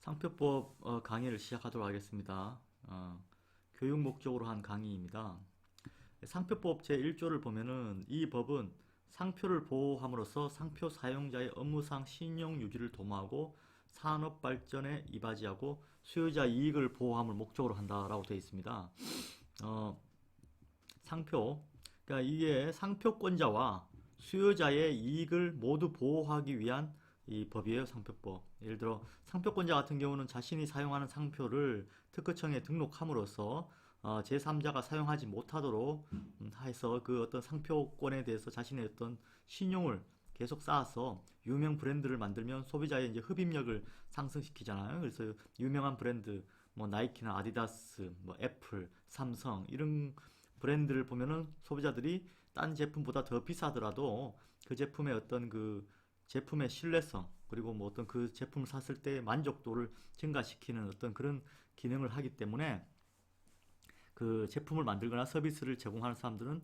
상표법 강의를 시작하도록 하겠습니다. 교육 목적으로 한 강의입니다. 상표법 제1조를 보면은 이 법은 상표를 보호함으로써 상표 사용자의 업무상 신용 유지를 도모하고 산업 발전에 이바지하고 수요자 이익을 보호함을 목적으로 한다라고 되어 있습니다. 상표, 그러니까 이게 상표권자와 수요자의 이익을 모두 보호하기 위한 이 법이에요, 상표법. 예를 들어 상표권자 같은 경우는 자신이 사용하는 상표를 특허청에 등록함으로써 제3자가 사용하지 못하도록 해서 그 어떤 상표권에 대해서 자신의 어떤 신용을 계속 쌓아서 유명 브랜드를 만들면 소비자의 이제 흡입력을 상승시키잖아요. 그래서 유명한 브랜드 뭐 나이키나 아디다스, 뭐 애플, 삼성 이런 브랜드를 보면은 소비자들이 딴 제품보다 더 비싸더라도 그 제품의 어떤 그 제품의 신뢰성 그리고 뭐 어떤 그 제품을 샀을 때 만족도를 증가시키는 어떤 그런 기능을 하기 때문에 그 제품을 만들거나 서비스를 제공하는 사람들은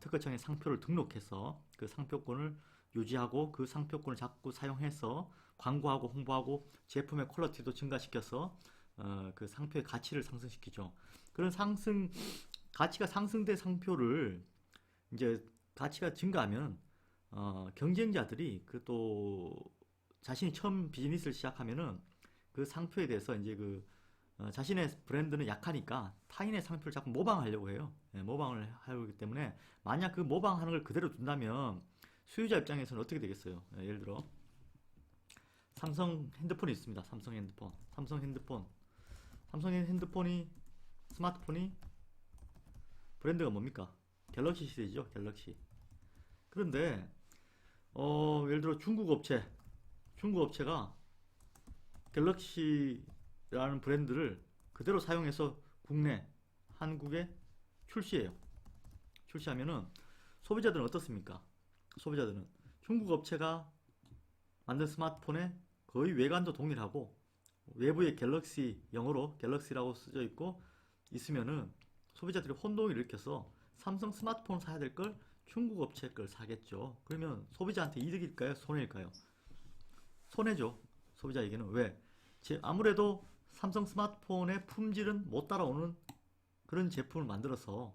특허청에 상표를 등록해서 그 상표권을 유지하고 그 상표권을 자꾸 사용해서 광고하고 홍보하고 제품의 퀄리티도 증가시켜서 그 상표의 가치를 상승시키죠. 그런 가치가 상승된 상표를 이제 가치가 증가하면 경쟁자들이 그 또 자신이 처음 비즈니스를 시작하면은 그 상표에 대해서 이제 그 자신의 브랜드는 약하니까 타인의 상표를 자꾸 모방하려고 해요. 예, 모방을 하기 때문에 만약 그 모방하는 걸 그대로 둔다면 수요자 입장에서는 어떻게 되겠어요? 예, 예를 들어 삼성 핸드폰이 있습니다. 삼성 핸드폰이 스마트폰이 브랜드가 뭡니까? 갤럭시 시리즈죠. 갤럭시. 그런데 예를 들어 중국 업체가 갤럭시라는 브랜드를 그대로 사용해서 한국에 출시해요. 출시하면은 소비자들은 어떻습니까? 소비자들은 중국 업체가 만든 스마트폰에 거의 외관도 동일하고 외부에 갤럭시 영어로 갤럭시라고 쓰여 있고 있으면은 소비자들이 혼동을 일으켜서 삼성 스마트폰 사야 될 걸 중국 업체 걸 사겠죠. 그러면 소비자한테 이득일까요? 손해일까요? 손해죠. 소비자에게는. 왜? 아무래도 삼성 스마트폰의 품질은 못 따라오는 그런 제품을 만들어서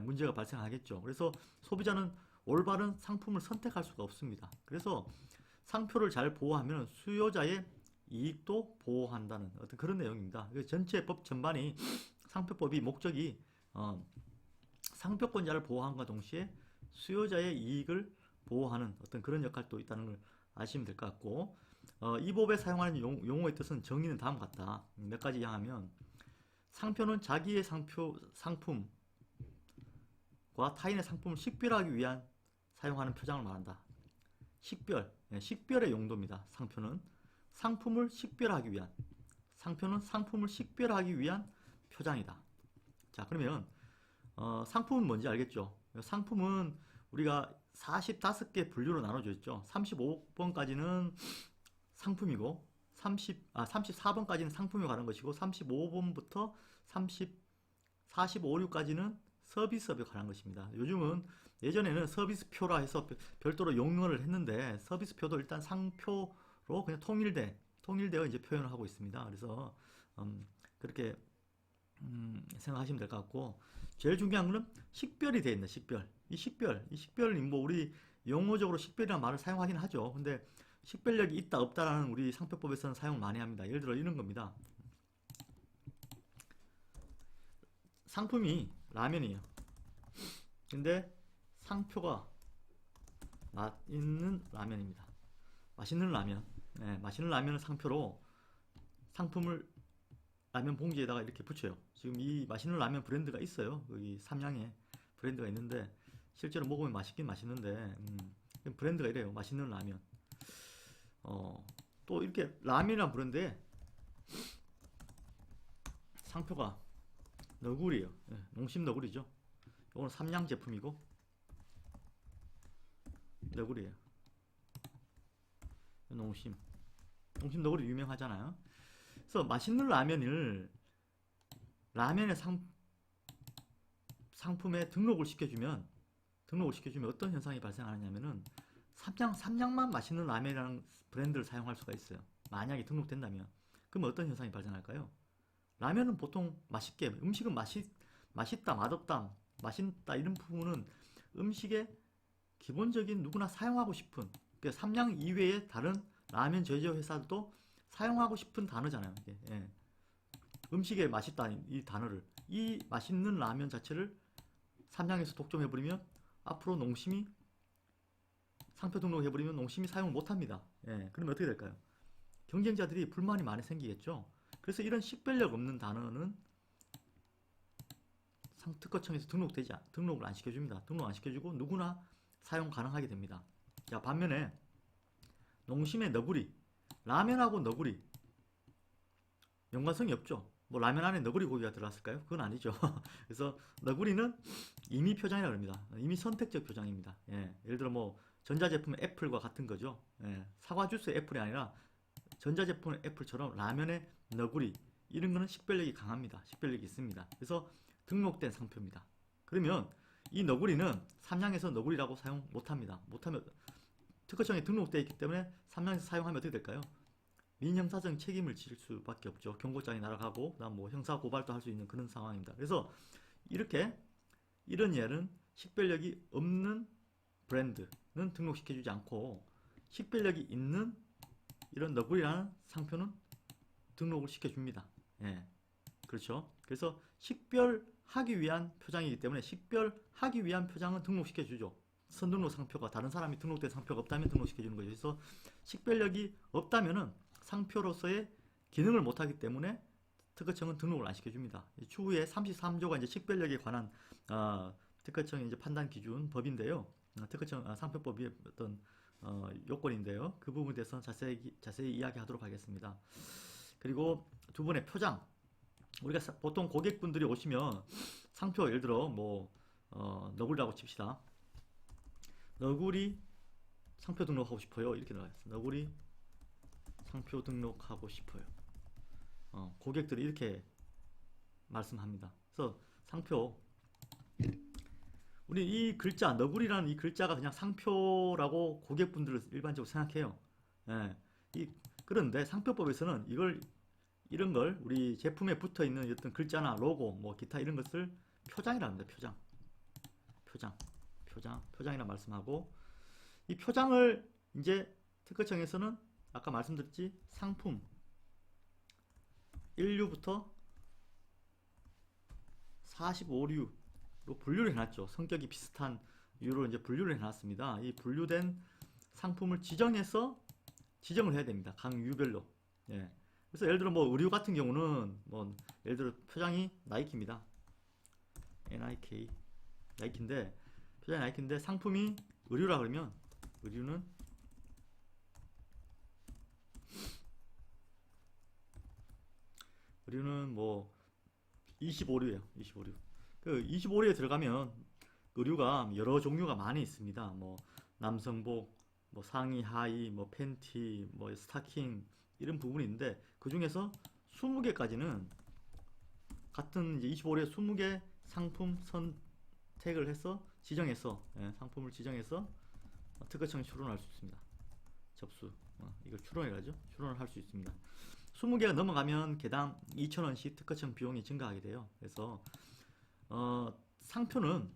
문제가 발생하겠죠. 그래서 소비자는 올바른 상품을 선택할 수가 없습니다. 그래서 상표를 잘 보호하면 수요자의 이익도 보호한다는 어떤 그런 내용입니다. 전체 법 전반이 상표법이 목적이 상표권자를 보호함과 동시에 수요자의 이익을 보호하는 어떤 그런 역할도 있다는 걸 아시면 될 것 같고 이 법에 사용하는 용어의 뜻은 정의는 다음과 같다. 몇 가지 하면 상표는 자기의 상품과 타인의 상품을 식별하기 위한 사용하는 표장을 말한다. 식별의 용도입니다. 상품을 식별하기 위한 표장이다. 자, 그러면 상품은 뭔지 알겠죠? 상품은 우리가 45개 분류로 나눠져 있죠. 35번까지는 상품이고 34번까지는 상품에 관한 것이고 35번부터 45, 6까지는 서비스업에 관한 것입니다. 예전에는 서비스표라 해서 별도로 용어를 했는데 서비스표도 일단 상표로 그냥 통일되어 이제 표현을 하고 있습니다. 그래서 그렇게 생각하시면 될 것 같고 제일 중요한 거는 식별이 되어 있는 이 식별이 뭐 우리 용어적으로 식별이라는 말을 사용하긴 하죠. 근데 식별력이 있다 없다라는 우리 상표법에서는 사용 많이 합니다. 예를 들어 이런 겁니다. 상품이 라면이에요. 근데 상표가 맛있는 라면입니다. 맛있는 라면. 네, 맛있는 라면을 상표로 상품을 라면 봉지에다가 이렇게 붙여요. 지금 이 맛있는 라면 브랜드가 있어요. 여기 삼양에 브랜드가 있는데 실제로 먹으면 맛있긴 맛있는데 브랜드가 이래요. 맛있는 라면. 또 이렇게 라면이란 브랜드에 상표가 너구리예요. 네, 농심 너구리죠. 이거는 삼양 제품이고 너구리예요. 농심 너구리 유명하잖아요. 그래서 맛있는 라면의 상품에 등록을 시켜주면 어떤 현상이 발생하느냐면은 삼양만 맛있는 라면이라는 브랜드를 사용할 수가 있어요. 만약에 등록된다면. 그러면 어떤 현상이 발생할까요? 라면은 보통 맛있게, 음식은 맛있다, 맛없다, 맛있다 이런 부분은 음식의 기본적인 누구나 사용하고 싶은, 그러니까 삼양 이외의 다른 라면 제조 회사도 사용하고 싶은 단어잖아요. 이게. 예. 음식에 맛있다 이 단어를, 이 맛있는 라면 자체를 삼양에서 독점해버리면 앞으로 농심이 상표 등록해버리면 농심이 사용을 못합니다. 예. 그러면 어떻게 될까요? 경쟁자들이 불만이 많이 생기겠죠. 그래서 이런 식별력 없는 단어는 상특허청에서 등록을 안 시켜줍니다. 등록 안 시켜주고 누구나 사용 가능하게 됩니다. 자, 반면에 농심의 너구리, 라면하고 너구리 연관성이 없죠. 뭐 라면 안에 너구리 고기가 들어갔을까요? 그건 아니죠. 그래서 너구리는 임의 표장이라고 합니다. 임의 선택적 표장입니다. 예, 예를 들어 뭐 전자제품의 애플과 같은 거죠. 예, 사과 주스의 애플이 아니라 전자제품의 애플처럼 라면의 너구리, 이런 거는 식별력이 강합니다. 식별력이 있습니다. 그래서 등록된 상표입니다. 그러면 이 너구리는 삼양에서 너구리라고 사용 못합니다. 못하면 특허청에 등록되어 있기 때문에 삼양에서 사용하면 어떻게 될까요? 민형사상 책임을 질 수밖에 없죠. 경고장이 날아가고 그다음 뭐 형사 고발도 할 수 있는 그런 상황입니다. 그래서 이렇게 이런 예는 식별력이 없는 브랜드는 등록시켜주지 않고 식별력이 있는 이런 너구리라는 상표는 등록을 시켜줍니다. 예, 그렇죠. 그래서 식별하기 위한 표장이기 때문에 식별하기 위한 표장은 등록시켜주죠. 선등록 상표가 다른 사람이 등록된 상표가 없다면 등록시켜주는 거죠. 그래서 식별력이 없다면은 상표로서의 기능을 못하기 때문에 특허청은 등록을 안 시켜줍니다. 추후에 33조가 이제 식별력에 관한 특허청의 이제 판단 기준 법인데요. 특허청 상표법이 어떤 요건인데요. 그 부분에 대해서는 자세히 이야기하도록 하겠습니다. 그리고 두 번의 표장. 우리가 보통 고객분들이 오시면 상표 예를 들어 뭐 너구리라고 칩시다. 너구리 상표 등록하고 싶어요. 이렇게 나와요. 너구리 상표 등록하고 싶어요. 고객들이 이렇게 말씀합니다. 그래서 상표, 우리 이 글자 너구리라는 이 글자가 그냥 상표라고 고객분들은 일반적으로 생각해요. 예. 그런데 상표법에서는 이런 걸 우리 제품에 붙어 있는 어떤 글자나 로고 뭐 기타 이런 것을 표장이라고 합니다. 표장이라 말씀하고, 이 표장을 이제 특허청에서는 아까 말씀드렸지, 상품 1류부터 45류로 분류를 해놨죠. 성격이 비슷한 류로 이제 분류를 해놨습니다. 이 분류된 상품을 지정을 해야 됩니다. 각 유별로. 예. 그래서 예를 들어 뭐 의류 같은 경우는 뭐 예를 들어 표장이 나이키입니다. NIK 나이키인데, 표장이 나이키인데 상품이 의류라 그러면 의류는 뭐 25류예요. 25류. 그 25류에 들어가면 의류가 여러 종류가 많이 있습니다. 뭐 남성복, 뭐 상의, 하의, 뭐 팬티, 뭐 스타킹 이런 부분이 있는데 그 중에서 20개까지는 같은 이제 25류에 20개 상품 선택을 해서 지정해서 상품을 지정해서 특허청에 출원할 수 있습니다. 접수 이걸 출원이라죠. 출원을 할 수 있습니다. 20개가 넘어가면 개당 2,000원씩 특허청 비용이 증가하게 돼요. 그래서 상표는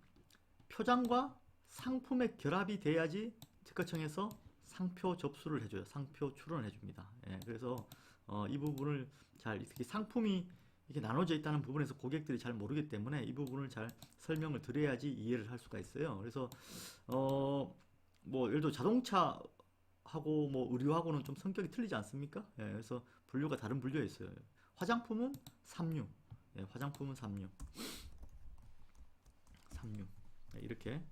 표장과 상품의 결합이 돼야지 특허청에서 상표 접수를 해줘요. 상표 출원을 해줍니다. 예, 그래서 이 부분을 잘, 특히 상품이 이렇게 나눠져 있다는 부분에서 고객들이 잘 모르기 때문에 이 부분을 잘 설명을 드려야지 이해를 할 수가 있어요. 그래서 뭐 예를 들어 자동차하고 뭐 의류하고는 좀 성격이 틀리지 않습니까? 예, 그래서 분류가 다른 분류에 있어요. 화장품은 3류, 예, 화장품은 3류, 예, 이렇게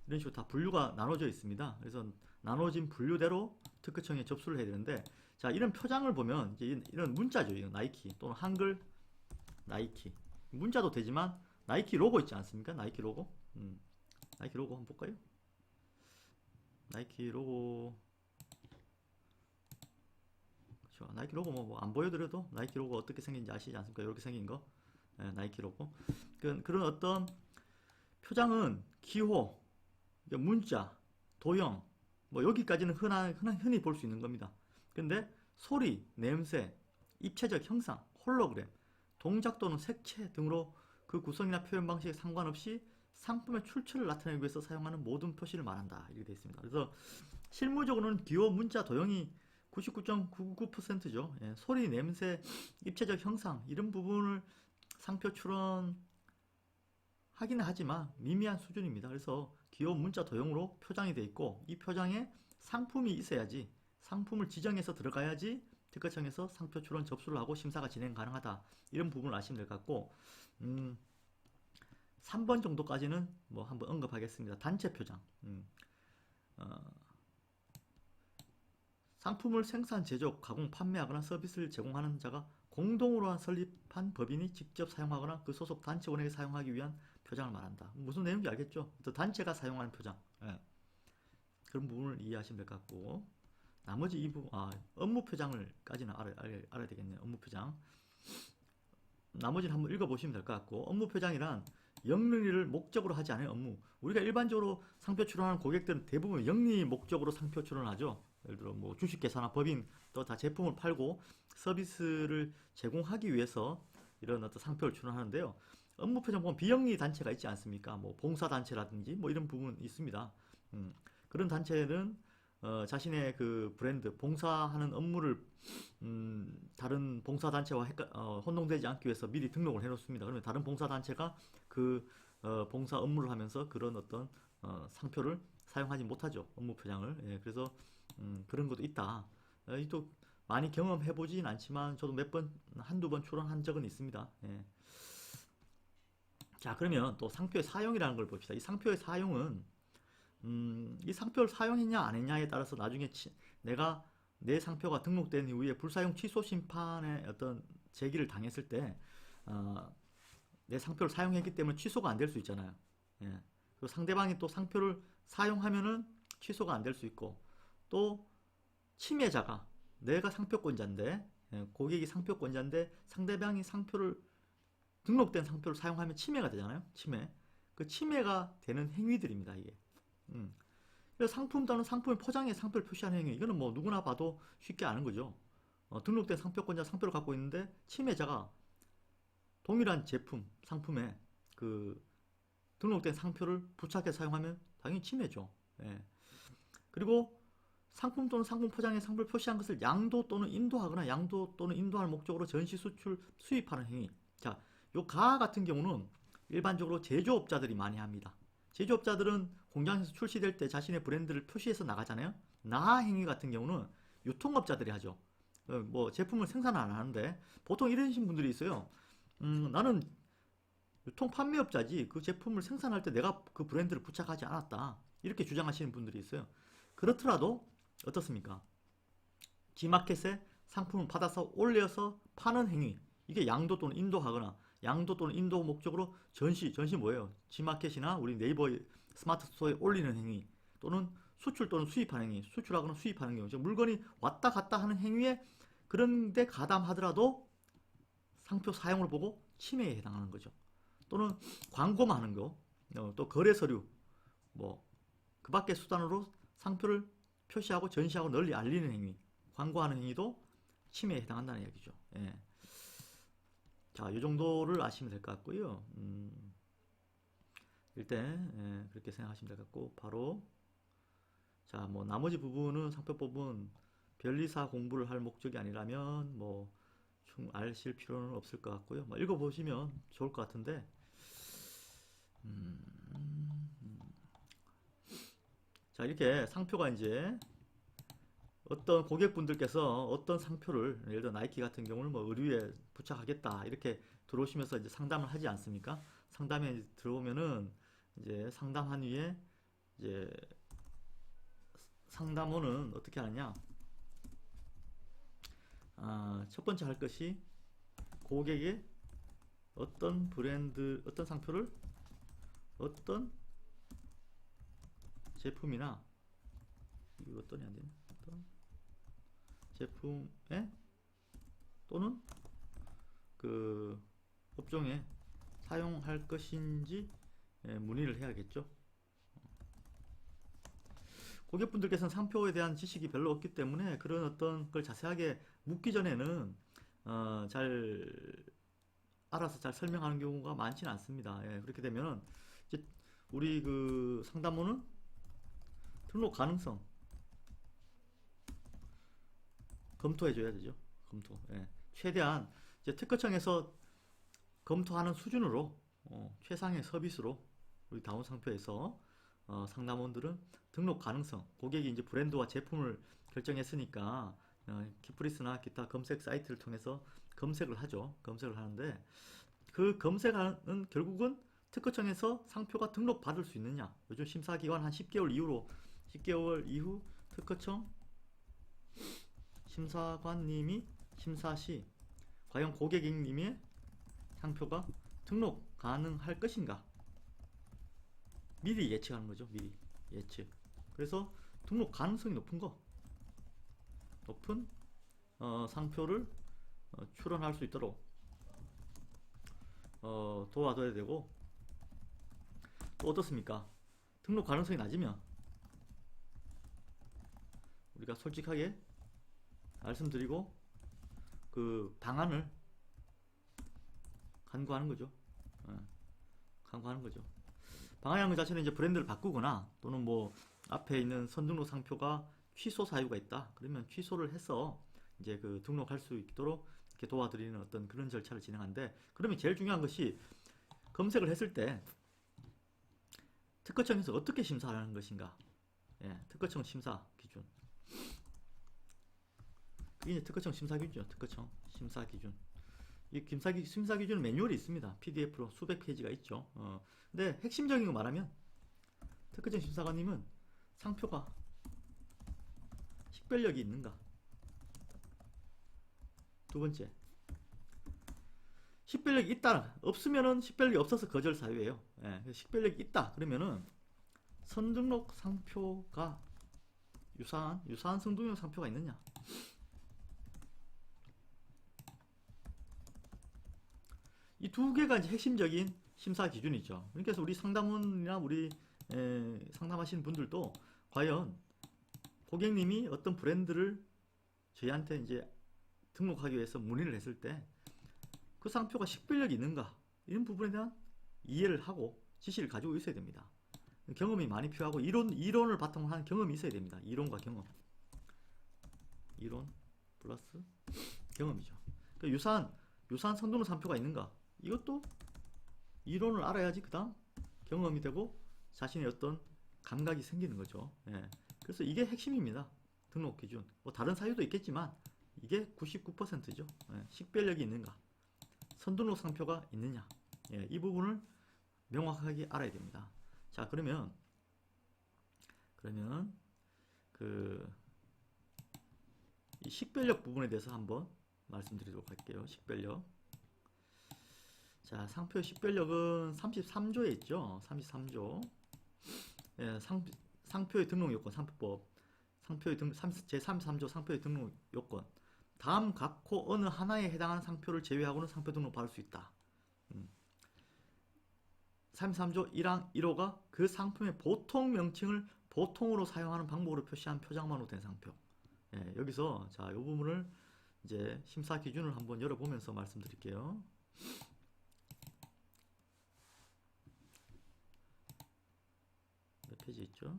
이런 식으로 다 분류가 나눠져 있습니다. 그래서 나눠진 분류대로 특허청에 접수를 해야 되는데, 자, 이런 표장을 보면 이제 이런 문자죠. 이건 나이키 또는 한글 나이키, 문자도 되지만 나이키 로고 있지 않습니까? 나이키 로고. 나이키 로고 한번 볼까요? 나이키 로고, 그렇죠. 나이키 로고 뭐 안 보여드려도 나이키 로고 어떻게 생긴지 아시지 않습니까? 이렇게 생긴 거. 예, 나이키 로고. 그런 어떤 표장은 기호, 문자, 도형, 뭐 여기까지는 흔히 볼 수 있는 겁니다. 근데 소리, 냄새, 입체적 형상, 홀로그램, 동작 또는 색채 등으로 그 구성이나 표현 방식에 상관없이 상품의 출처를 나타내기 위해서 사용하는 모든 표시를 말한다. 이렇게 되어 있습니다. 그래서 실무적으로는 기호, 문자, 도형이 99.99%죠. 예, 소리, 냄새, 입체적 형상 이런 부분을 상표 출원하기는 하지만 미미한 수준입니다. 그래서 기호, 문자, 도형으로 표장이 되어 있고 이 표장에 상품이 있어야지, 상품을 지정해서 들어가야지 특허청에서 상표 출원 접수를 하고 심사가 진행 가능하다. 이런 부분을 아시면 될 것 같고 3번 정도까지는 뭐 한번 언급하겠습니다. 단체 표장. 상품을 생산, 제조, 가공, 판매하거나 서비스를 제공하는 자가 공동으로 설립한 법인이 직접 사용하거나 그 소속 단체원에게 사용하기 위한 표장을 말한다. 무슨 내용인지 알겠죠? 또 단체가 사용하는 표장. 예. 그런 부분을 이해하시면 될 것 같고 나머지 이 부분, 업무 표장을까지는 알아야 되겠네요. 업무 표장. 나머지는 한번 읽어보시면 될 것 같고 업무 표장이란 영리를 목적으로 하지 않은 업무. 우리가 일반적으로 상표 출원하는 고객들은 대부분 영리 목적으로 상표 출원하죠. 예를 들어 뭐 주식회사나 법인 또 다 제품을 팔고 서비스를 제공하기 위해서 이런 어떤 상표를 출원하는데요. 업무 표정 보면 비영리 단체가 있지 않습니까? 뭐 봉사단체라든지 뭐 이런 부분 있습니다. 그런 단체는 자신의 그 브랜드, 봉사하는 업무를 다른 봉사단체와 혼동되지 않기 위해서 미리 등록을 해놓습니다. 그러면 다른 봉사단체가 그 봉사 업무를 하면서 그런 어떤 상표를 사용하지 못하죠. 업무 표장을. 예, 그래서 그런 것도 있다. 또 많이 경험해보진 않지만 저도 몇 번, 한두 번 출원한 적은 있습니다. 예. 자, 그러면 또 상표의 사용이라는 걸 봅시다. 이 상표의 사용은 이 상표를 사용했냐 안 했냐에 따라서 나중에 내가 내 상표가 등록된 이후에 불사용 취소 심판의 어떤 제기를 당했을 때 내 상표를 사용했기 때문에 취소가 안 될 수 있잖아요. 예. 그리고 상대방이 또 상표를 사용하면은 취소가 안 될 수 있고 또 침해자가 내가 상표권자인데 고객이 상표권자인데 상대방이 등록된 상표를 사용하면 침해가 되잖아요. 그 침해가 되는 행위들입니다. 이게. 그래서 상품 또는 상품의 포장에 상표를 표시하는 행위, 이거는 뭐 누구나 봐도 쉽게 아는 거죠. 등록된 상표권자 상표를 갖고 있는데 침해자가 동일한 제품, 상품에 그 등록된 상표를 부착해 사용하면 당연히 침해죠. 예. 그리고 상품 또는 상품 포장에 상표를 표시한 것을 양도 또는 인도하거나 양도 또는 인도할 목적으로 전시, 수출, 수입하는 행위. 자, 요 가 같은 경우는 일반적으로 제조업자들이 많이 합니다. 제조업자들은 공장에서 출시될 때 자신의 브랜드를 표시해서 나가잖아요. 나 행위 같은 경우는 유통업자들이 하죠. 뭐 제품을 생산 안 하는데 보통 이런 분들이 있어요. 나는 유통 판매업자지 그 제품을 생산할 때 내가 그 브랜드를 부착하지 않았다. 이렇게 주장하시는 분들이 있어요. 그렇더라도 어떻습니까? G마켓에 상품을 받아서 올려서 파는 행위, 이게 양도 또는 인도하거나 양도 또는 인도 목적으로 전시 뭐예요? G마켓이나 우리 네이버 스마트 스토어에 올리는 행위 또는 수출 또는 수입하는 행위, 수출하거나 수입하는 경우, 즉 물건이 왔다 갔다 하는 행위에 그런데 가담하더라도 상표 사용을 보고 침해에 해당하는 거죠. 또는 광고만 하는 거, 또 거래 서류, 뭐 그 밖의 수단으로 상표를 표시하고 전시하고 널리 알리는 행위, 광고하는 행위도 침해에 해당한다는 얘기죠. 예. 자, 이 정도를 아시면 될 것 같고요. 일단 그렇게 생각하시면 될 것 같고 바로 자, 뭐 나머지 부분은 상표법은 변리사 공부를 할 목적이 아니라면 뭐 아실 필요는 없을 것 같고요. 뭐 읽어보시면 좋을 것 같은데 자, 이렇게 상표가 이제 어떤 고객분들께서 어떤 상표를 예를 들어 나이키 같은 경우는 뭐 의류에 부착하겠다 이렇게 들어오시면서 이제 상담을 하지 않습니까? 상담에 들어오면은 이제 상담한 후에 이제 상담원은 어떻게 하느냐? 첫 번째 할 것이 고객의 어떤 브랜드, 어떤 상표를 어떤 제품이나 이거 어떤이 안 되네. 어떤 제품에 또는 그 업종에 사용할 것인지 문의를 해야겠죠. 고객분들께서는 상표에 대한 지식이 별로 없기 때문에 그런 어떤 걸 자세하게 묻기 전에는 잘 알아서 잘 설명하는 경우가 많지는 않습니다. 예, 그렇게 되면은 이제 우리 그 상담원은 등록 가능성 검토해줘야 되죠. 검토. 예. 최대한 이제 특허청에서 검토하는 수준으로 최상의 서비스로 우리 다운 상표에서 상담원들은 등록 가능성, 고객이 이제 브랜드와 제품을 결정했으니까 키프리스나 기타 검색 사이트를 통해서 검색을 하죠. 검색을 하는데 그 검색하는 결국은 특허청에서 상표가 등록받을 수 있느냐. 요즘 심사기간 한 10개월 이후로 10개월 이후 특허청 심사관님이 심사시 과연 고객님의 상표가 등록 가능할 것인가 미리 예측하는 거죠. 미리 예측. 그래서 등록 가능성이 높은 상표를 출원할 수 있도록 도와줘야 되고, 또 어떻습니까? 등록 가능성이 낮으면 우리가 솔직하게 말씀드리고 그 방안을 간구하는 거죠. 간구하는 거죠. 방안이라는 것 자체는 이제 브랜드를 바꾸거나 또는 뭐 앞에 있는 선등록 상표가 취소 사유가 있다. 그러면 취소를 해서 이제 그 등록할 수 있도록 이렇게 도와드리는 어떤 그런 절차를 진행하는데, 그러면 제일 중요한 것이 검색을 했을 때 특허청에서 어떻게 심사하는 것인가. 예, 특허청 심사 기준. 그게 이제 특허청 심사 기준이죠. 특허청 심사 기준. 이 심사 기준은 매뉴얼이 있습니다. PDF로 수백 페이지가 있죠. 근데 핵심적인 거 말하면 특허청 심사관님은 상표가 식별력이 있는가. 두 번째, 식별력이 있다. 없으면은 식별력이 없어서 거절 사유예요. 예, 식별력이 있다. 그러면은 선등록 상표가 유사한 선등록 상표가 있느냐. 이 두 개가 이제 핵심적인 심사 기준이죠. 그래서 우리 상담원이나 우리 상담하시는 분들도 과연 고객님이 어떤 브랜드를 저희한테 이제 등록하기 위해서 문의를 했을 때 그 상표가 식별력이 있는가, 이런 부분에 대한 이해를 하고 지식을 가지고 있어야 됩니다. 경험이 많이 필요하고 이론을 바탕으로 한 경험이 있어야 됩니다. 이론과 경험. 이론 플러스 경험이죠. 그러니까 유사한 선등록 상표가 있는가, 이것도 이론을 알아야지 그 다음 경험이 되고 자신의 어떤 감각이 생기는 거죠. 예. 그래서 이게 핵심입니다. 등록 기준. 뭐 다른 사유도 있겠지만 이게 99%죠. 예. 식별력이 있는가, 선등록 상표가 있느냐. 예. 이 부분을 명확하게 알아야 됩니다. 자, 그러면 이 식별력 부분에 대해서 한번 말씀드리도록 할게요. 식별력. 자, 상표 식별력은 33조에 있죠. 33조. 예, 상표의 등록 요건, 상표법. 제33조 상표의 등록 요건. 다음 각호 어느 하나에 해당하는 상표를 제외하고는 상표 등록 받을 수 있다. 33조 1항 1호가 그 상품의 보통 명칭을 보통으로 사용하는 방법으로 표시한 표장만으로 된 상표. 예, 여기서 자, 이 부분을 이제 심사 기준을 한번 열어보면서 말씀드릴게요. 몇 페이지 있죠?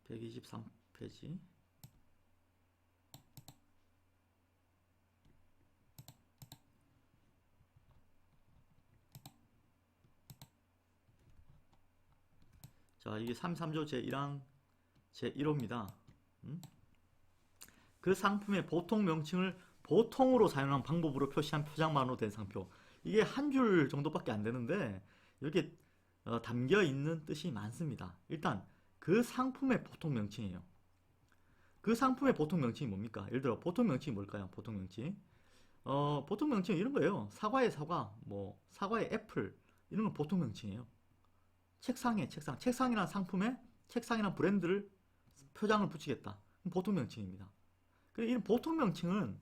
123페이지. 자, 이게 33조 제1항 제1호입니다. 그 상품의 보통 명칭을 보통으로 사용한 방법으로 표시한 표장만으로 된 상표. 이게 한 줄 정도밖에 안 되는데 여기에 담겨 있는 뜻이 많습니다. 일단 그 상품의 보통 명칭이에요. 그 상품의 보통 명칭이 뭡니까? 예를 들어 보통 명칭이 뭘까요? 보통 명칭. 보통 명칭 이런 거예요. 사과의 사과, 뭐 사과의 애플, 이런 건 보통 명칭이에요. 책상이라는 상품에 책상이라는 브랜드를 표장을 붙이겠다. 보통 명칭입니다. 이런 보통 명칭은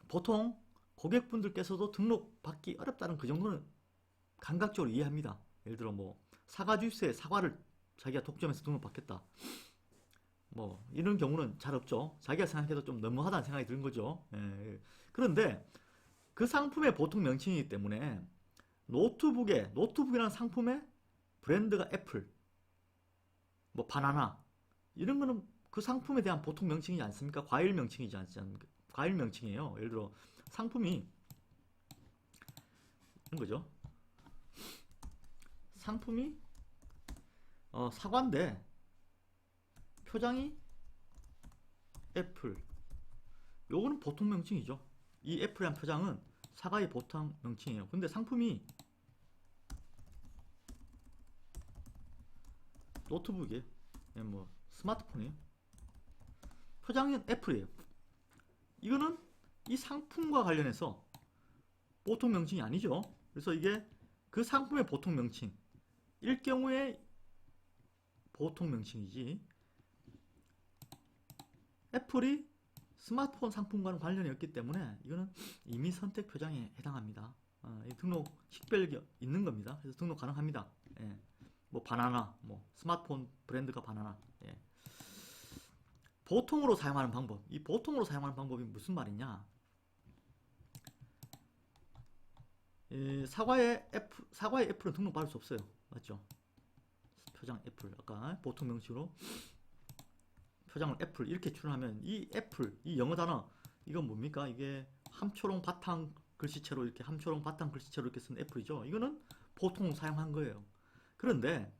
보통 고객분들께서도 등록받기 어렵다는 그 정도는 감각적으로 이해합니다. 예를 들어 뭐 사과 주스에 사과를 자기가 독점해서 등록받겠다. 뭐 이런 경우는 잘 없죠. 자기가 생각해도 좀 너무하다는 생각이 드는 거죠. 예. 그런데 그 상품의 보통 명칭이기 때문에 노트북이라는 상품의 브랜드가 애플, 뭐 바나나 이런 거는 그 상품에 대한 보통 명칭이지 않습니까? 과일 명칭이지 않습니까? 과일 명칭이에요. 예를 들어 상품이 이런 거죠. 상품이 사과인데 표장이 애플. 요거는 보통 명칭이죠. 이 애플이란 표장은 사과의 보통 명칭이에요. 근데 상품이 노트북이에요. 뭐 스마트폰이에요. 표장은 애플이에요. 이거는 이 상품과 관련해서 보통 명칭이 아니죠. 그래서 이게 그 상품의 보통 명칭 일 경우에 보통 명칭이지, 애플이 스마트폰 상품과는 관련이 없기 때문에 이거는 임의 선택 표장에 해당합니다. 등록 식별력이 있는 겁니다. 그래서 등록 가능합니다. 예. 뭐 바나나, 뭐 스마트폰 브랜드가 바나나. 예. 보통으로 사용하는 방법. 이 보통으로 사용하는 방법이 무슨 말이냐? 사과의 애플은 등록받을 수 없어요. 맞죠? 표장 애플. 아까 보통 명칭으로 표장을 애플 이렇게 출연하면 이 애플, 이 영어 단어 이건 뭡니까? 이게 함초롱 바탕 글씨체로 이렇게 함초롱 바탕 글씨체로 이렇게 쓴 애플이죠. 이거는 보통 사용한 거예요. 그런데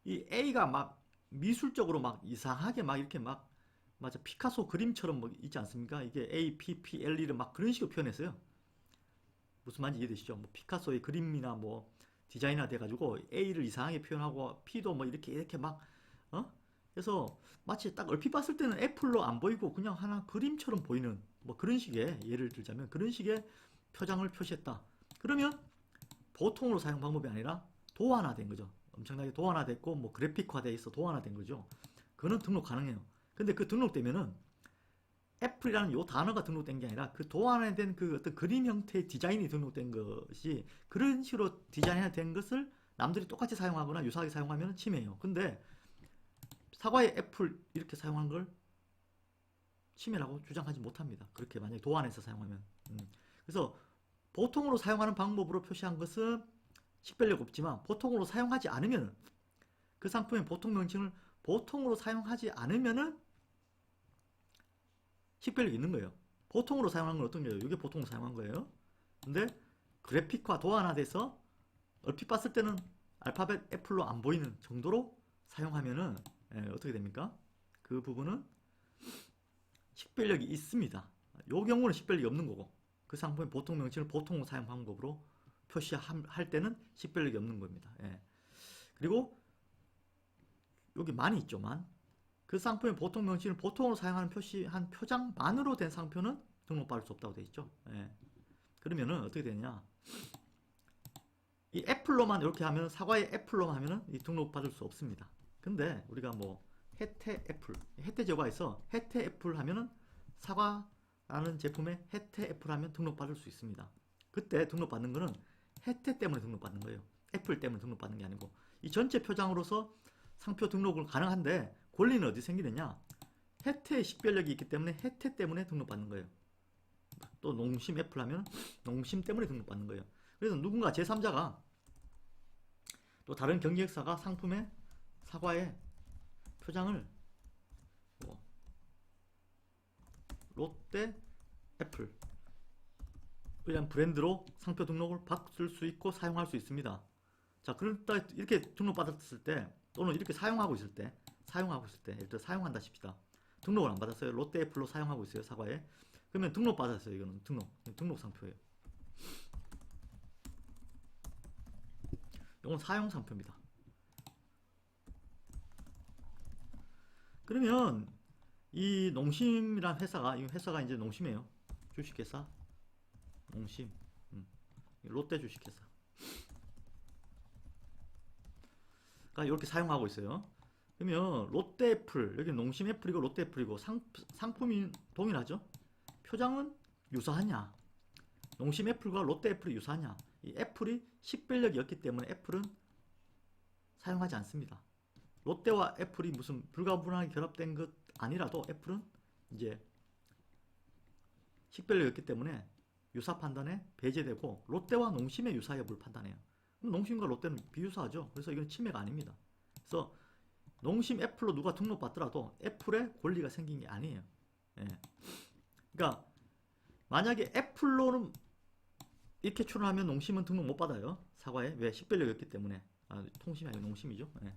이 A가 막 미술적으로 막 이상하게 막 이렇게 막 맞아 피카소 그림처럼 뭐 있지 않습니까? 이게 A, P, P, L을 막 그런 식으로 표현했어요. 무슨 말인지 이해되시죠? 뭐 피카소의 그림이나 뭐 디자이너 돼가지고 A를 이상하게 표현하고 P도 뭐 이렇게 막 그래서 마치 딱 얼핏 봤을 때는 애플로 안 보이고 그냥 하나 그림처럼 보이는 뭐 그런 식의, 예를 들자면 그런 식의 표장을 표시했다. 그러면 보통으로 사용 방법이 아니라 도안화된 거죠. 엄청나게 도안화됐고 뭐 그래픽화돼 있어 도안화된 거죠. 그거는 등록 가능해요. 근데 그 등록되면은 애플이라는 요 단어가 등록된 게 아니라 그 도안화된 그 어떤 그림 형태의 디자인이 등록된 것이, 그런 식으로 디자인된 것을 남들이 똑같이 사용하거나 유사하게 사용하면 침해예요. 근데 사과의 애플 이렇게 사용한 걸 침해라고 주장하지 못합니다. 그렇게 만약에 도안해서 사용하면. 그래서 보통으로 사용하는 방법으로 표시한 것은 식별력 없지만, 보통으로 사용하지 않으면 그 상품의 보통 명칭을 보통으로 사용하지 않으면은 식별력이 있는 거예요. 보통으로 사용한 건 어떤 거예요? 이게 보통으로 사용한 거예요. 근데 그래픽화 도안화돼서 얼핏 봤을 때는 알파벳 애플로 안 보이는 정도로 사용하면은 어떻게 됩니까? 그 부분은 식별력이 있습니다. 요 경우는 식별력이 없는 거고, 그 상품의 보통 명칭을 보통 사용 방법으로 표시할 때는 식별력이 없는 겁니다. 예. 그리고 여기 만이 있죠. 그 상품의 보통 명칭을 보통으로 사용하는 표시한 표장만으로 된 상표는 등록받을 수 없다고 되어 있죠. 예. 그러면은 어떻게 되냐? 이 애플로만 이렇게 하면, 사과의 애플로만 하면은 이 등록받을 수 없습니다. 근데 우리가 뭐 혜태 애플, 혜태 제거가 있어. 혜태 애플 하면은 사과라는 제품에 혜태 애플 하면 등록받을 수 있습니다. 그때 등록받는 거는 혜태 때문에 등록받는 거예요. 애플 때문에 등록받는 게 아니고, 이 전체 표장으로서 상표 등록을 가능한데 권리는 어디 생기느냐? 혜태의 식별력이 있기 때문에 혜태 때문에 등록받는 거예요. 또 농심 애플 하면 농심 때문에 등록받는 거예요. 그래서 누군가 제3자가 또 다른 경쟁사가 상품에 사과의 표장을 뭐 롯데 애플 이런 브랜드로 상표 등록을 받을 수 있고 사용할 수 있습니다. 자, 그러다 이렇게 등록받았을 때, 또는 이렇게 사용하고 있을 때, 예를 들어 사용한다 싶시다. 등록을 안 받았어요. 롯데 애플로 사용하고 있어요, 사과에. 그러면 등록받았어요. 이거는 등록 상표예요. 이건 사용 상표입니다. 그러면 이 농심이란 회사가, 이 회사가 이제 농심이에요. 주식회사 농심, 롯데 주식회사. 그러니까 이렇게 사용하고 있어요. 그러면 롯데 애플, 여기 농심 애플이고 롯데 애플이고 상품이 동일하죠? 표장은 유사하냐? 농심 애플과 롯데 애플이 유사하냐? 이 애플이 식별력이 없기 때문에 애플은 사용하지 않습니다. 롯데와 애플이 무슨 불가분하게 결합된 것 아니라도 애플은 이제 식별력이었기 때문에 유사 판단에 배제되고 롯데와 농심의 유사 여부를 판단해요. 그럼 농심과 롯데는 비유사하죠. 그래서 이건 침해가 아닙니다. 그래서 농심 애플로 누가 등록받더라도 애플에 권리가 생긴 게 아니에요. 예. 그러니까 만약에 애플로는 이렇게 출원하면 농심은 등록 못 받아요. 사과에. 왜? 식별력이었기 때문에. 통심이 아니고 농심이죠. 예.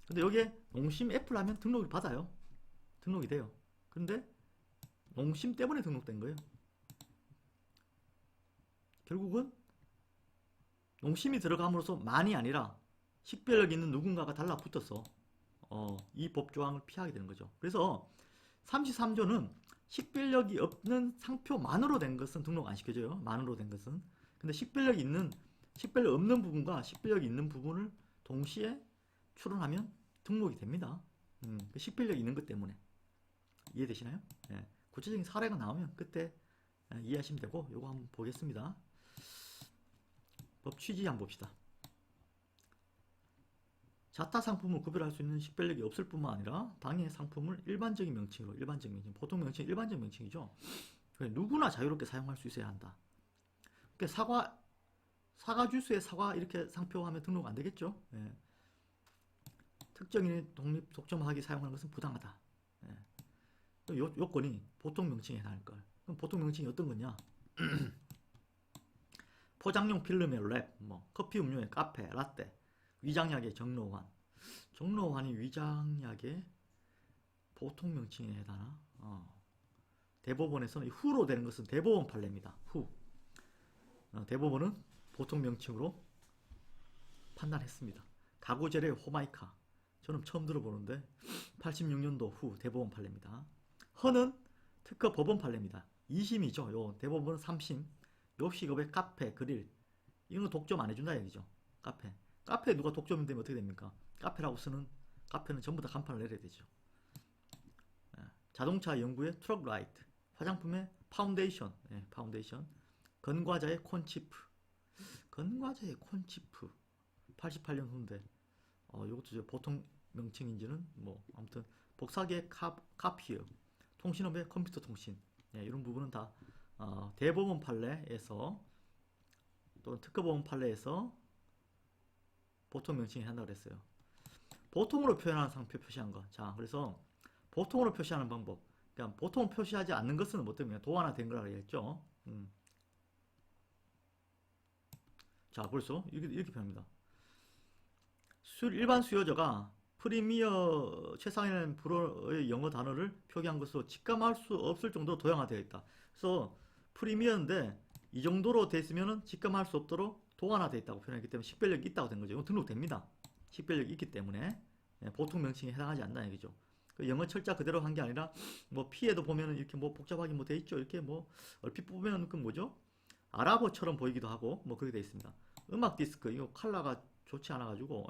근데 여기에 농심 애플 하면 등록을 받아요. 등록이 돼요. 근데 농심 때문에 등록된 거예요. 결국은 농심이 들어감으로써 만이 아니라 식별력 있는 누군가가 달라붙어서 이 법조항을 피하게 되는 거죠. 그래서 33조는 식별력이 없는 상표만으로 된 것은 등록 안 시켜줘요. 만으로 된 것은. 근데 식별력 없는 부분과 식별력이 있는 부분을 동시에 출원하면 등록이 됩니다. 식별력이 있는 것 때문에. 이해되시나요? 예. 구체적인 사례가 나오면 그때 이해하시면 되고, 요거 한번 보겠습니다. 법 취지 한번 봅시다. 자타 상품을 구별할 수 있는 식별력이 없을 뿐만 아니라 당해 상품을 일반적인 명칭, 보통 명칭, 일반적 명칭이죠. 누구나 자유롭게 사용할 수 있어야 한다. 그러니까 사과 주스에 사과 이렇게 상표하면 등록 안 되겠죠. 예. 특정인의 독립 독점하기 사용하는 것은 부당하다. 예. 요건이 보통 명칭에 해당할 걸. 그럼 보통 명칭이 어떤 거냐? 포장용 필름의 랩, 커피 음료의 카페, 라떼, 위장약의 정로환. 정로환이 위장약의 보통 명칭에 해당하나? 대법원에서는 후로 되는 것은 대법원 판례입니다. 후. 대법원은 보통 명칭으로 판단했습니다. 가구젤의 호마이카. 저는 처음 들어보는데 86년도 후 대법원 판례입니다. 허는 특허 법원 판례입니다. 2심이죠. 요 대법원은 3심. 요식업의 카페, 그릴. 이런 거 독점 안 해준다 얘기죠. 카페에 누가 독점이 되면 어떻게 됩니까? 카페라고 쓰는 카페는 전부 다 간판을 내려야 되죠. 자동차 연구의 트럭 라이트. 화장품의 파운데이션. 파운데이션. 건과자의 콘치프. 88년 후인데 이것도 보통 명칭인지는 아무튼 복사기의 카피어. 통신업의 컴퓨터 통신. 이런 부분은 다 대법원 판례에서 또는 특허법원 판례에서 보통 명칭이 한다고 그랬어요. 보통으로 표현하는 상표 표시한 거. 자, 그래서 보통으로 표시하는 방법. 그러니까 보통 표시하지 않는 것은 뭐 때문에 도안화된 거라고 했죠. 자, 벌써 이렇게 표현합니다. 일반 수요자가 프리미어 최상위라는 불어의 영어 단어를 표기한 것으로 직감할 수 없을 정도로 도형화되어 있다. 그래서 프리미어인데 이 정도로 돼 있으면 직감할 수 없도록 도안화되어 있다고 표현했기 때문에 식별력이 있다고 된 거죠. 이건 등록됩니다. 식별력이 있기 때문에 보통 명칭에 해당하지 않는다는 얘기죠. 그 영어 철자 그대로 한 게 아니라 P에도 보면은 이렇게 복잡하게 돼 있죠. 이렇게 얼핏 보면 그 뭐죠? 아랍어처럼 보이기도 하고 그렇게 돼 있습니다. 음악 디스크 이거 컬러가 좋지 않아가지고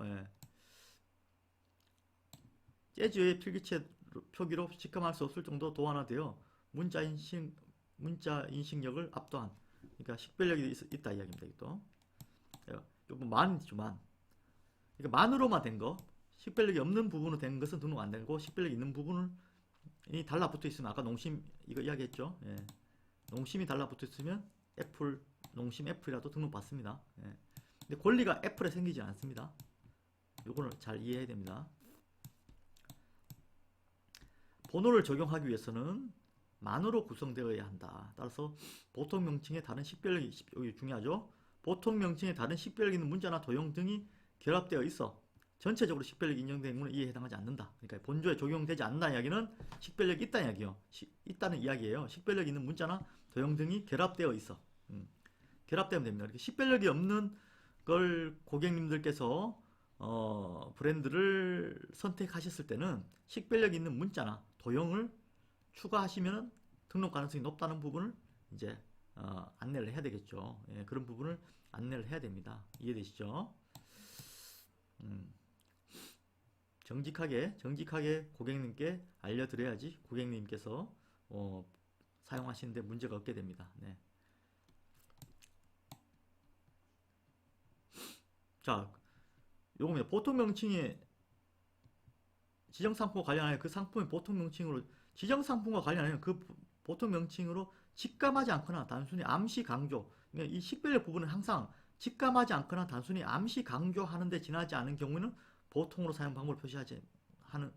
재즈의 필기체 표기로 직감할 수 없을 정도 도안화되어 문자 인식력을 압도한. 그러니까 식별력이 있다 이야기입니다. 또 요거 만이죠. 만. 그러니까 만으로만 된 거, 식별력이 없는 부분으로 된 것은 등록 안 되고 식별력이 있는 부분이 달라붙어 있으면 아까 농심 이거 이야기했죠. 농심이 달라붙어 있으면 농심 애플이라도 등록 받습니다. 근데 권리가 애플에 생기지 않습니다. 요거를 잘 이해해야 됩니다. 번호를 적용하기 위해서는 만으로 구성되어야 한다. 따라서 보통 명칭의 다른 식별력이 여기 중요하죠. 보통 명칭의 다른 식별력 있는 문자나 도형 등이 결합되어 있어 전체적으로 식별력이 인정된 경우는 이에 해당하지 않는다. 그러니까 본조에 적용되지 않는다 이야기는 식별력이 있다는 이야기예요. 있다는 이야기예요. 식별력 있는 문자나 도형 등이 결합되어 있어. 결합되면 됩니다. 이렇게 식별력이 없는 걸 고객님들께서 브랜드를 선택하셨을 때는 식별력 있는 문자나 도형을 추가하시면 등록 가능성이 높다는 부분을 이제 안내를 해야 되겠죠. 그런 부분을 안내를 해야 됩니다. 이해되시죠? 정직하게 고객님께 알려드려야지 고객님께서 사용하시는데 문제가 없게 됩니다. 자, 요겁니다. 보통 명칭에 지정상품과 관련하여 그 상품의 보통 명칭으로 지정상품과 관련하여 그 보통 명칭으로 직감하지 않거나 단순히 암시 강조. 그러니까 이 식별력 부분은 항상 직감하지 않거나 단순히 암시 강조하는 데 지나지 않은 경우에는 보통으로 사용 방법을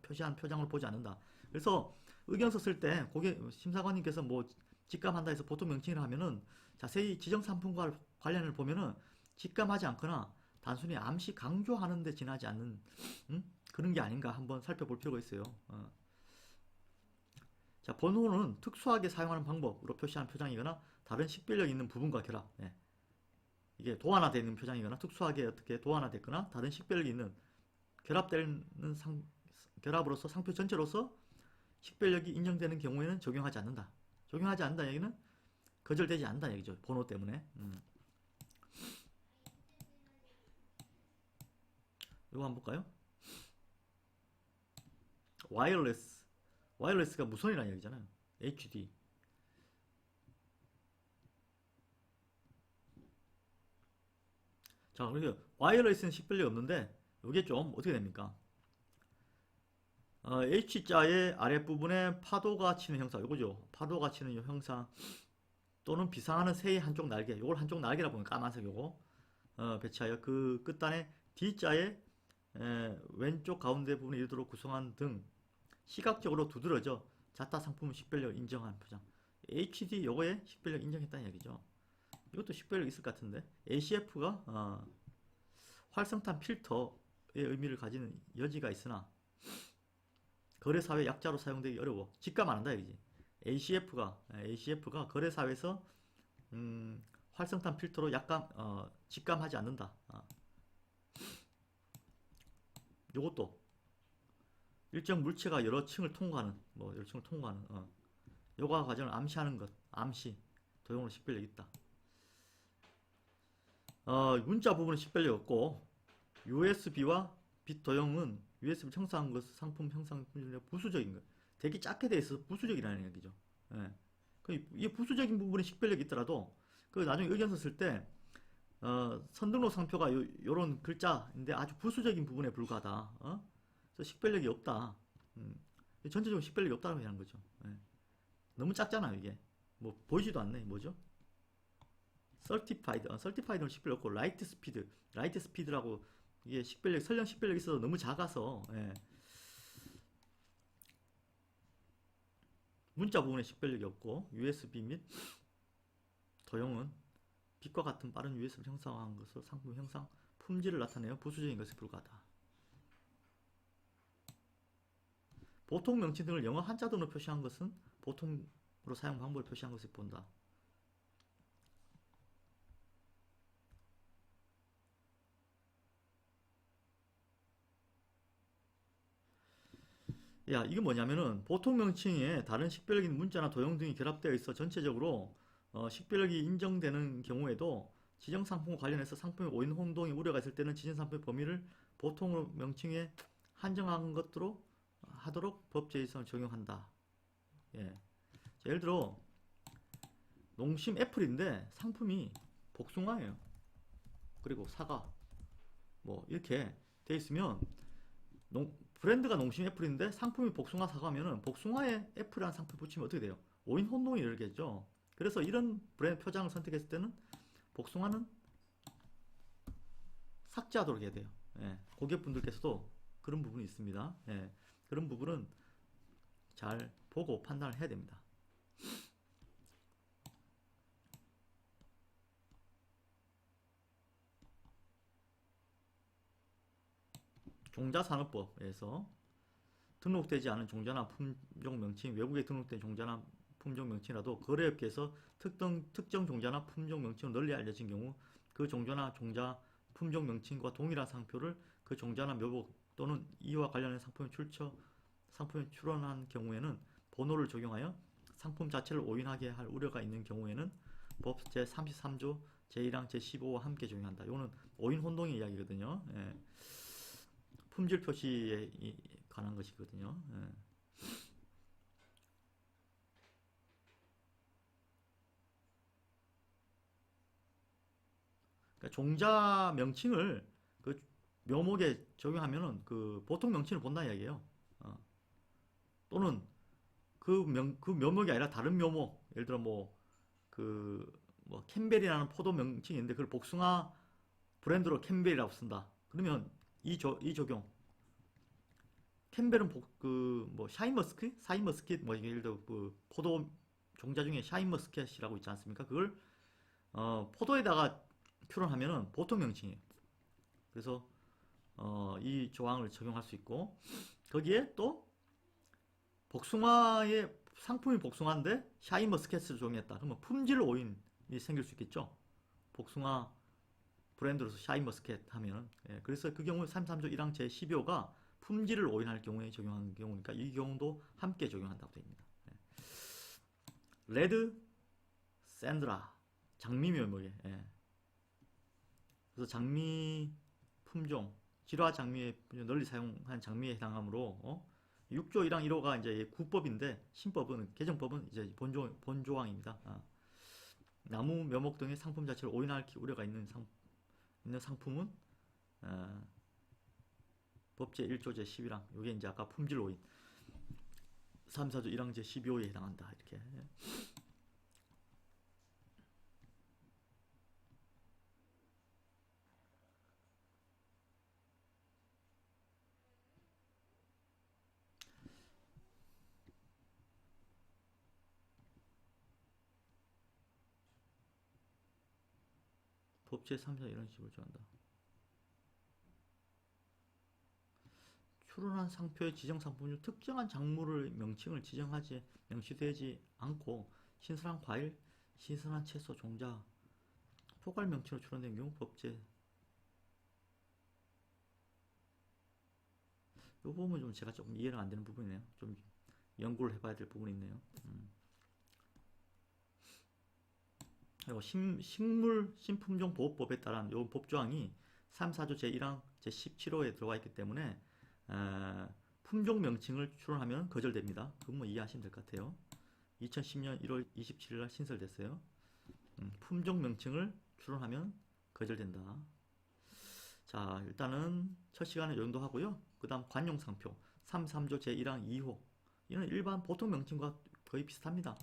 표시한 표장을 보지 않는다. 그래서 의견서 쓸 때 심사관님께서 뭐 직감한다 해서 보통 명칭을 하면은 자세히 지정상품과 관련을 보면은 직감하지 않거나 단순히 암시 강조하는 데 지나지 않는 그런 게 아닌가 한번 살펴볼 필요가 있어요. 자, 번호는 특수하게 사용하는 방법으로 표시하는 표장이거나 다른 식별력 있는 부분과 결합. 예. 이게 도안화되어 있는 표장이거나 특수하게 어떻게 도안화됐거나 다른 식별력이 있는 결합되는 결합으로서 상표 전체로서 식별력이 인정되는 경우에는 적용하지 않는다. 적용하지 않는다 얘기는 거절되지 않는다 얘기죠. 번호 때문에. 이거 한번 볼까요? 와이어리스. 와이어리스가 무선이라는 얘기잖아요. HD. 자, 그래서 와이어리스는 식별력이 없는데 이게 좀 어떻게 됩니까? H자의 아랫부분에 파도가 치는 형상, 이거죠. 파도가 치는 형상 또는 비상하는 새의 한쪽 날개, 이걸 한쪽 날개라 보면 까만색 요거 배치하여 그 끝단에 D자의 왼쪽 가운데 부분에 이르도록 구성한 등 시각적으로 두드러져 자타 상품 식별력 인정한 표장. HD 요거에 식별력 인정했다는 얘기죠. 이것도 식별력 있을 것 같은데 ACF가 활성탄 필터의 의미를 가지는 여지가 있으나 거래사회 약자로 사용되기 어려워. 직감 안 한다 얘기지. ACF가 거래사회에서 활성탄 필터로 약간 직감하지 않는다. 요것도 일정 물체가 여러 층을 통과하는 요가 과정을 암시하는 것, 암시 도형으로 식별력 있다. 문자 부분은 식별력 없고 USB와 빗 도형은 USB 형상한 것, 상품 형상 부수적인 것, 되게 작게 돼 있어서 부수적이라는 얘기죠. 예. 이 부수적인 부분에 식별력이 있더라도 그 나중에 의견서 쓸 때 선등록 상표가 요런 글자인데 아주 부수적인 부분에 불과하다. 그래서 식별력이 없다. 전체적으로 식별력이 없다고 하는 거죠. 예. 너무 작잖아요 이게. 뭐 보이지도 않네. 뭐죠? certified는 식별력 없고 라이트 스피드라고 이게 설령 식별력이 있어서 너무 작아서 문자 부분에 식별력이 없고 USB 및 도형은 빛과 같은 빠른 USB를 형상화한 것으로 상품 형상 품질을 나타내어 부수적인 것에 불과하다. 보통 명칭 등을 영어 한자 등으로 표시한 것은 보통으로 사용 방법을 표시한 것을 본다. 야, 이게 뭐냐면은 보통 명칭에 다른 식별력인 문자나 도형 등이 결합되어 있어 전체적으로 식별력이 인정되는 경우에도 지정 상품과 관련해서 상품의 오인 혼동이 우려가 있을 때는 지정 상품의 범위를 보통 명칭에 한정한 것으로 하도록 법 제의성을 적용한다. 예. 자, 예를 들어 농심 애플인데 상품이 복숭아예요. 그리고 사과 뭐 이렇게 돼 있으면 브랜드가 농심 애플인데 상품이 복숭아 사과면은 복숭아에 애플이라는 상품 붙이면 어떻게 돼요? 오인 혼동이 일겠죠. 그래서 이런 브랜드 표장을 선택했을 때는 복숭아는 삭제하도록 해야 돼요. 예, 고객분들께서도 그런 부분이 있습니다. 예, 그런 부분은 잘 보고 판단을 해야 됩니다. 종자산업법에서 등록되지 않은 종자나 품종 명칭, 외국에 등록된 종자나 품종 명칭이라도 거래업계에서 특정 종자나 품종 명칭으로 널리 알려진 경우 그 종자나 품종 명칭과 동일한 상표를 그 종자나 묘목 또는 이와 관련된 상품에 출원한 경우에는 번호를 적용하여 상품 자체를 오인하게 할 우려가 있는 경우에는 법 제33조 제1항 제15와 함께 적용한다. 이거는 오인 혼동의 이야기거든요. 예. 품질 표시에 관한 것이거든요. 예. 그러니까 종자 명칭을 그 묘목에 적용하면은 그 보통 명칭을 본다 이야기예요. 어. 또는 그 묘목이 아니라 다른 묘목, 예를 들어 뭐 캠벨이라는 포도 명칭이 있는데 그걸 복숭아 브랜드로 캠벨이라고 쓴다. 그러면 이 적용. 캠벨은 뭐 샤인머스킷 뭐 예를 들어 그 포도 종자 중에 샤인머스켓이라고 있지 않습니까? 그걸 포도에다가 표현하면은 보통 명칭이에요. 그래서 이 조항을 적용할 수 있고 거기에 또 복숭아의 상품이 복숭아인데 샤인머스켓을 적용했다. 그러면 품질 오인이 생길 수 있겠죠. 복숭아 브랜드로서 샤인머스켓 하면은 그래서 그 경우에 33조 1항 제12호가 품질을 오인할 경우에 적용하는 경우니까 이 경우도 함께 적용한다고 되어 있습니다. 레드 샌드라 장미 묘목에 그래서 장미 품종 질화 장미에 널리 사용한 장미에 해당하므로 6조 1항 1호가 이제 구법인데 신법은 개정법은 이제 본조항입니다. 나무 묘목 등의 상품 자체를 오인할 우려가 있는 상품은 법제 1조 제 11항 요게 이제 아까 품질 오인 3, 4조 1항 제 12호에 해당한다. 이렇게 법제 3, 4 이런 식으로 정한다. 출원한 상표의 지정 상품 중 특정한 작물의 명칭을 명시되지 않고 신선한 과일, 신선한 채소, 종자, 포괄 명칭으로 출원된 경우 법제. 이 부분은 좀 제가 조금 이해가 안 되는 부분이네요. 좀 연구를 해봐야 될 부분이 있네요. 그리고 식물 신품종 보호법에 따른 이 법조항이 3, 4조 제1항 제17호에 들어가 있기 때문에 품종 명칭을 출원하면 거절됩니다. 그건 뭐 이해하시면 될 것 같아요. 2010년 1월 27일 날 신설됐어요. 품종 명칭을 출원하면 거절된다. 자, 일단은 첫 시간에 이 정도 하고요. 그 다음 관용상표 3, 3조 제1항 2호 이는 일반 보통 명칭과 거의 비슷합니다.